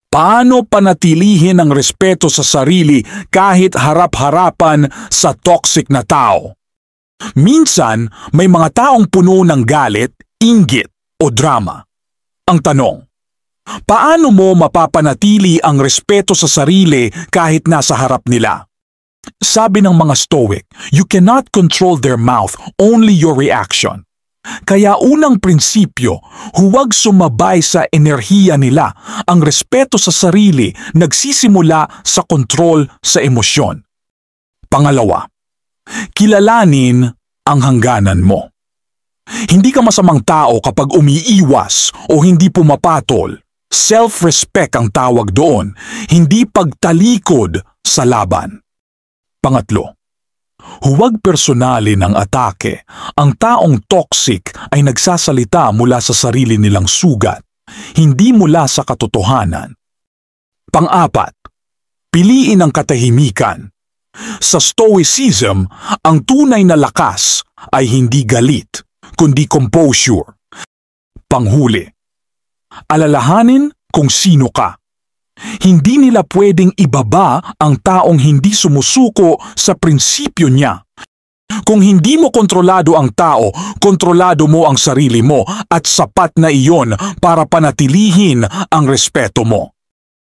Paano panatilihin ang respeto sa sarili kahit harap-harapan sa toxic na tao? Minsan, may mga taong puno ng galit, inggit o drama. Ang tanong, paano mo mapapanatili ang respeto sa sarili kahit nasa harap nila? Sabi ng mga Stoic, you cannot control their mouth, only your reaction. Kaya unang prinsipyo, huwag sumabay sa enerhiya nila. Ang respeto sa sarili nagsisimula sa kontrol sa emosyon. Pangalawa, kilalanin ang hangganan mo. Hindi ka masamang tao kapag umiiwas o hindi pumapatol. Self-respect ang tawag doon, hindi pagtalikod sa laban. Pangatlo, huwag personalin ang atake. Ang taong toxic ay nagsasalita mula sa sarili nilang sugat, hindi mula sa katotohanan. Pang-apat, piliin ang katahimikan. Sa Stoicism, ang tunay na lakas ay hindi galit, kundi composure. Panghuli, alalahanin kung sino ka. Hindi nila pwedeng ibaba ang taong hindi sumusuko sa prinsipyo niya. Kung hindi mo kontrolado ang tao, kontrolado mo ang sarili mo at sapat na iyon para panatilihin ang respeto mo.